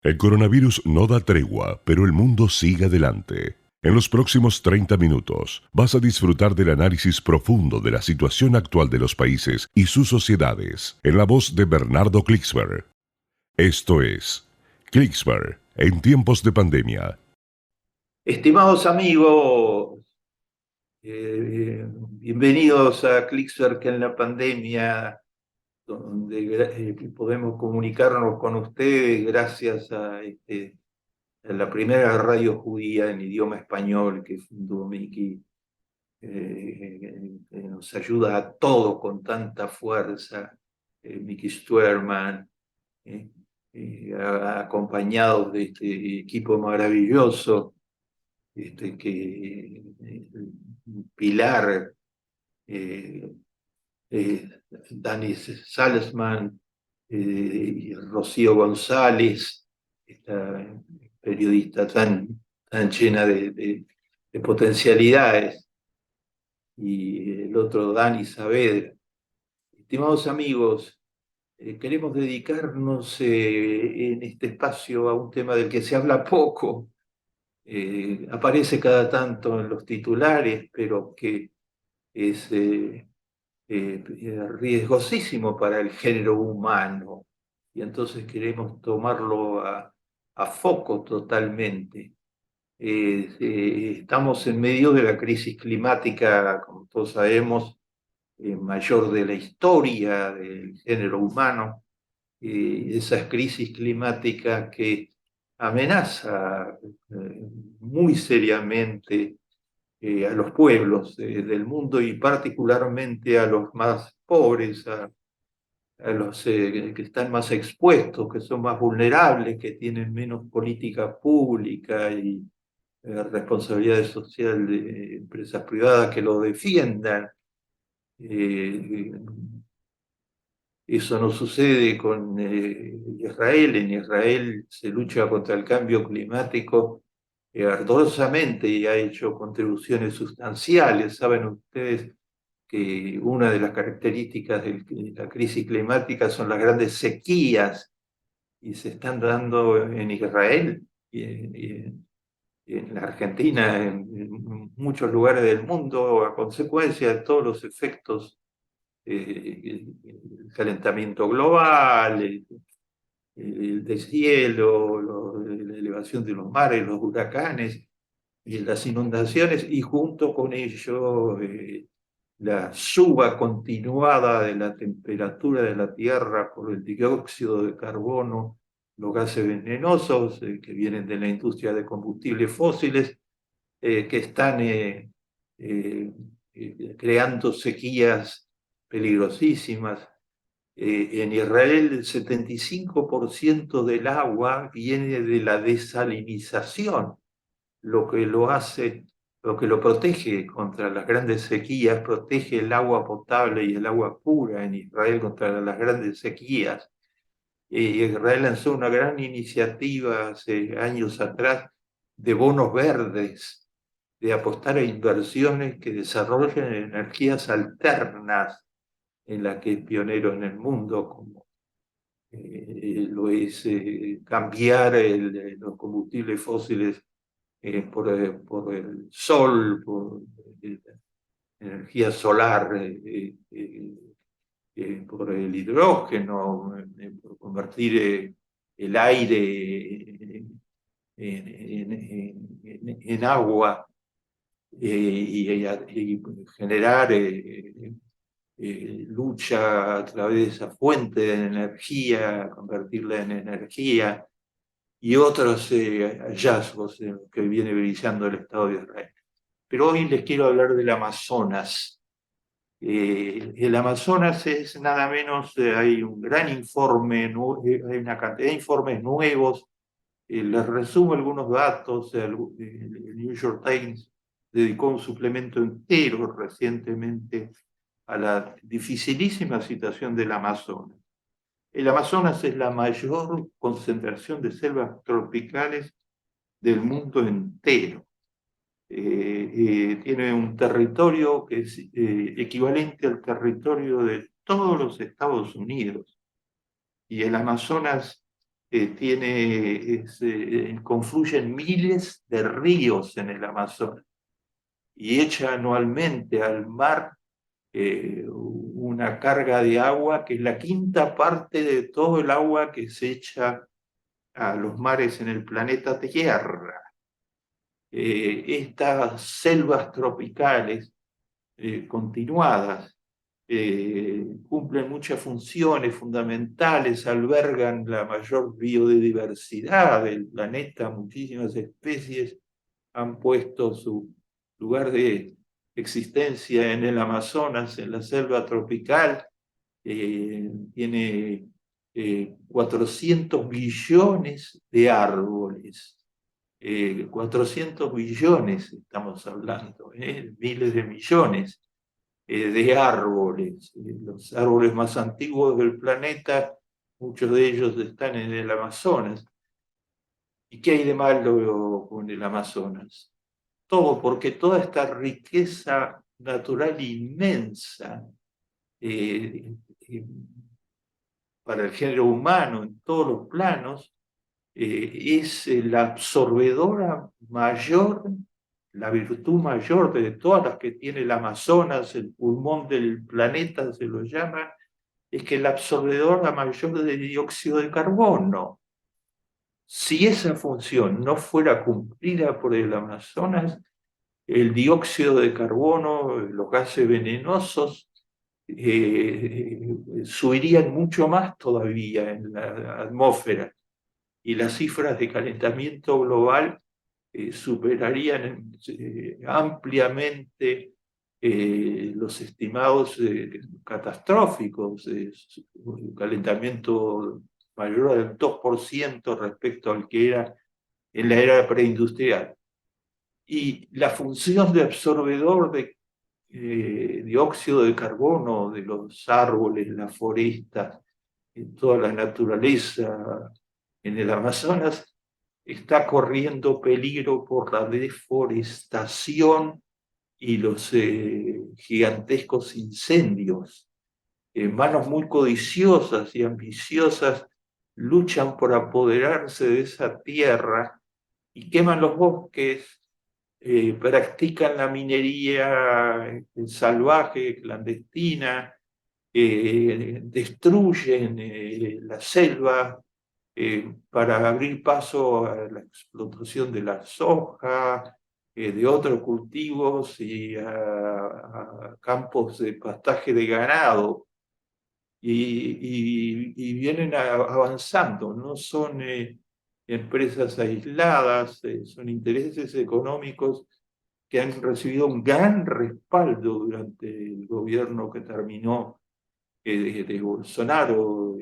El coronavirus no da tregua, pero el mundo sigue adelante. En los próximos 30 minutos vas a disfrutar del análisis profundo de la situación actual de los países y sus sociedades, en la voz de Bernardo Klicksberg. Esto es Klicksberg en tiempos de pandemia. Estimados amigos, bienvenidos a Clickwork en la pandemia, donde podemos comunicarnos con ustedes gracias a la primera radio judía en idioma español que fundó Miki, que nos ayuda a todos con tanta fuerza, Miki Stuerman, eh, acompañados de este equipo maravilloso. Pilar, eh, eh, Dani Salzman, Rocío González, esta periodista tan llena de potencialidades, y el otro Dani Saavedra. Estimados amigos, queremos dedicarnos en este espacio a un tema del que se habla poco. Aparece cada tanto en los titulares, pero que es riesgosísimo para el género humano. Y entonces queremos tomarlo a foco totalmente. Estamos en medio de la crisis climática, como todos sabemos, mayor de la historia del género humano. Esas crisis climáticas que amenaza muy seriamente a los pueblos del mundo y particularmente a los más pobres, a los que están más expuestos, que son más vulnerables, que tienen menos política pública y responsabilidad social de empresas privadas que lo defiendan. Eh, Eso no sucede con Israel. En Israel se lucha contra el cambio climático ardorosamente y ha hecho contribuciones sustanciales. Saben ustedes que una de las características de la crisis climática son las grandes sequías y se están dando en Israel y en la Argentina, en muchos lugares del mundo, a consecuencia de todos los efectos el calentamiento global, el deshielo, la elevación de los mares, los huracanes y las inundaciones, y junto con ello la suba continuada de la temperatura de la Tierra por el dióxido de carbono, los gases venenosos que vienen de la industria de combustibles fósiles, que están creando sequías peligrosísimas. En Israel el 75% del agua viene de la desalinización, lo que lo hace, lo que lo protege contra las grandes sequías, protege el agua potable y el agua pura en Israel contra las grandes sequías. Israel lanzó una gran iniciativa hace años atrás de bonos verdes, de apostar a inversiones que desarrollen energías alternas, en la que es pionero en el mundo, como lo es cambiar los combustibles fósiles por el sol, por energía solar, por el hidrógeno, por convertir el aire en agua y generar lucha a través de esa fuente de energía, convertirla en energía, y otros hallazgos en los que viene brillando el Estado de Israel. Pero hoy les quiero hablar del Amazonas. El Amazonas es nada menos, hay un gran informe, hay una cantidad de informes nuevos. Les resumo algunos datos. El New York Times dedicó un suplemento entero recientemente a la dificilísima situación del Amazonas. El Amazonas es la mayor concentración de selvas tropicales del mundo entero. Tiene un territorio que es equivalente al territorio de todos los Estados Unidos. Y el Amazonas confluyen miles de ríos en el Amazonas y echa anualmente al mar una carga de agua que es la quinta parte de todo el agua que se echa a los mares en el planeta Tierra. Estas selvas tropicales continuadas cumplen muchas funciones fundamentales, albergan la mayor biodiversidad del planeta, muchísimas especies han puesto su lugar de existencia en el Amazonas, en la selva tropical. Tiene 400 billones de árboles. 400 billones estamos hablando, miles de millones de árboles. Los árboles más antiguos del planeta, muchos de ellos están en el Amazonas. ¿Y qué hay de malo con el Amazonas? Todo, porque toda esta riqueza natural inmensa eh, eh, para el género humano en todos los planos, es la absorbedora mayor, la virtud mayor de todas las que tiene el Amazonas, el pulmón del planeta se lo llama, es que la absorbedora mayor de dióxido de carbono. Si esa función no fuera cumplida por el Amazonas, el dióxido de carbono, los gases venenosos, subirían mucho más todavía en la atmósfera y las cifras de calentamiento global superarían ampliamente los estimados catastróficos, calentamiento mayor del 2% respecto al que era en la era preindustrial. Y la función de absorbedor de dióxido de carbono de los árboles, las forestas, en toda la naturaleza, en el Amazonas, está corriendo peligro por la deforestación y los gigantescos incendios. Manos muy codiciosas y ambiciosas luchan por apoderarse de esa tierra y queman los bosques, practican la minería salvaje, clandestina, destruyen la selva para abrir paso a la explotación de la soja, de otros cultivos y a campos de pastaje de ganado. Y vienen avanzando, no son empresas aisladas, son intereses económicos que han recibido un gran respaldo durante el gobierno que terminó de Bolsonaro.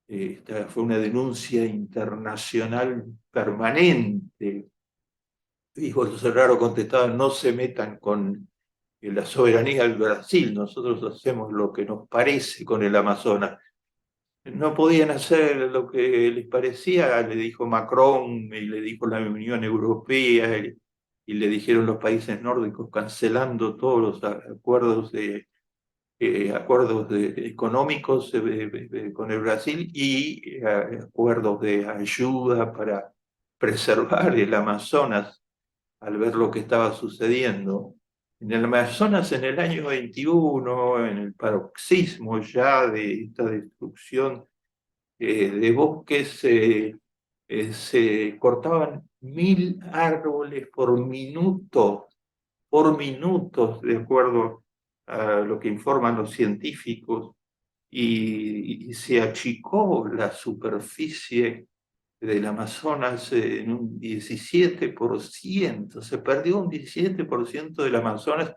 Esta fue una denuncia internacional permanente. Y Bolsonaro contestaba, no se metan con la soberanía del Brasil, nosotros hacemos lo que nos parece con el Amazonas. No podían hacer lo que les parecía, le dijo Macron y le dijo la Unión Europea y le dijeron los países nórdicos cancelando todos los acuerdos económicos con el Brasil y acuerdos de ayuda para preservar el Amazonas al ver lo que estaba sucediendo. En el Amazonas, en el año 21, en el paroxismo ya de esta destrucción de bosques, se cortaban 1000 árboles por minuto, de acuerdo a lo que informan los científicos, y se achicó la superficie del Amazonas en un 17%, se perdió un 17% del Amazonas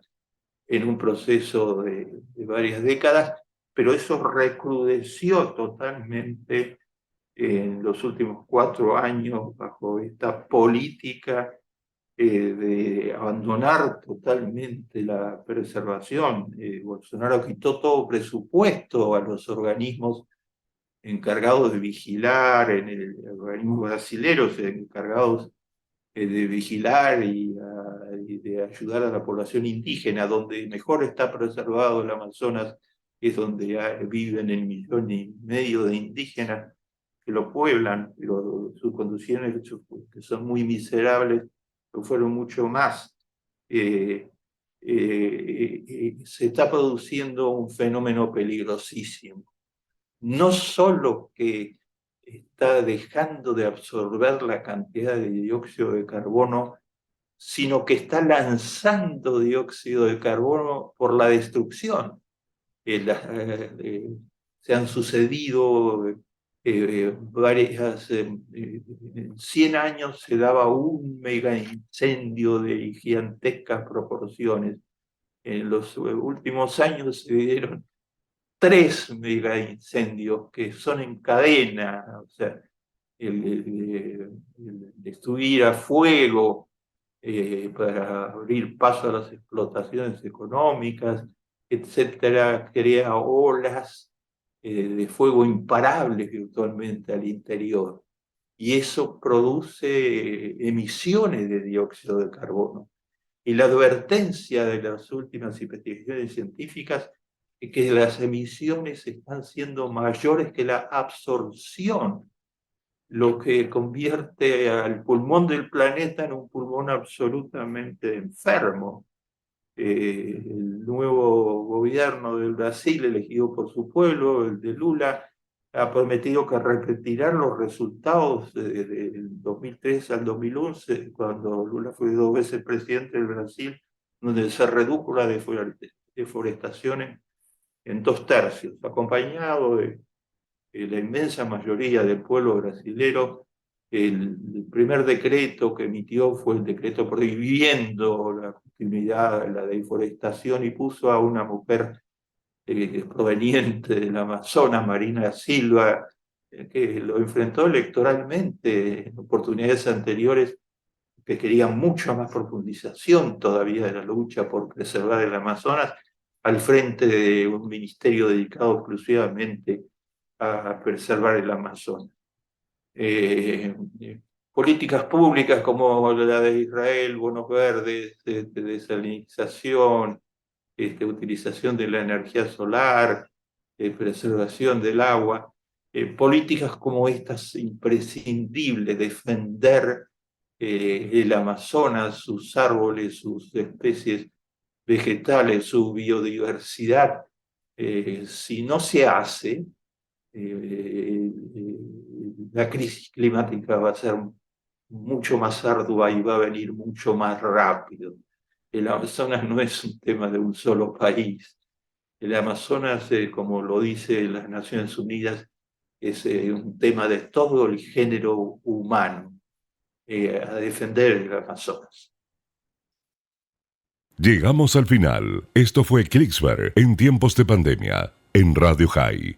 en un proceso de varias décadas, pero eso recrudeció totalmente en los últimos 4 años bajo esta política de abandonar totalmente la preservación. Bolsonaro quitó todo presupuesto a los organismos encargados de vigilar, en el organismo brasileños encargados de vigilar y de ayudar a la población indígena, donde mejor está preservado el Amazonas, es donde viven el 1,5 millones de indígenas. que lo pueblan, pero sus condiciones que son muy miserables, fueron mucho más. Se está produciendo un fenómeno peligrosísimo. No solo que está dejando de absorber la cantidad de dióxido de carbono, sino que está lanzando dióxido de carbono por la destrucción. Se han sucedido varias, en 100 años se daba un mega incendio de gigantescas proporciones. En los últimos años se dieron 3 mega incendios que son en cadena, o sea, el destruir a fuego para abrir paso a las explotaciones económicas, etcétera, crea olas de fuego imparables virtualmente al interior. Y eso produce emisiones de dióxido de carbono. Y la advertencia de las últimas investigaciones científicas es que las emisiones están siendo mayores que la absorción, lo que convierte al pulmón del planeta en un pulmón absolutamente enfermo. El nuevo gobierno del Brasil, elegido por su pueblo, el de Lula, ha prometido que repetirá los resultados del 2003 al 2011, cuando Lula fue 2 veces presidente del Brasil, donde se redujo la deforestación en 2/3, acompañado de la inmensa mayoría del pueblo brasilero. El primer decreto que emitió fue el decreto prohibiendo la continuidad, la deforestación, y puso a una mujer proveniente del Amazonas, Marina Silva, que lo enfrentó electoralmente en oportunidades anteriores, que querían mucha más profundización todavía de la lucha por preservar el Amazonas, al frente de un ministerio dedicado exclusivamente a preservar el Amazonas. Políticas públicas como la de Israel, bonos verdes, desalinización, utilización de la energía solar, preservación del agua, políticas como estas imprescindibles, defender el Amazonas, sus árboles, sus especies vegetales, su biodiversidad. Si no se hace, la crisis climática va a ser mucho más ardua y va a venir mucho más rápido. El Amazonas no es un tema de un solo país. El Amazonas, como lo dice las Naciones Unidas, es un tema de todo el género humano, a defender el Amazonas. Llegamos al final. Esto fue Klicksberg en tiempos de pandemia, en Radio High.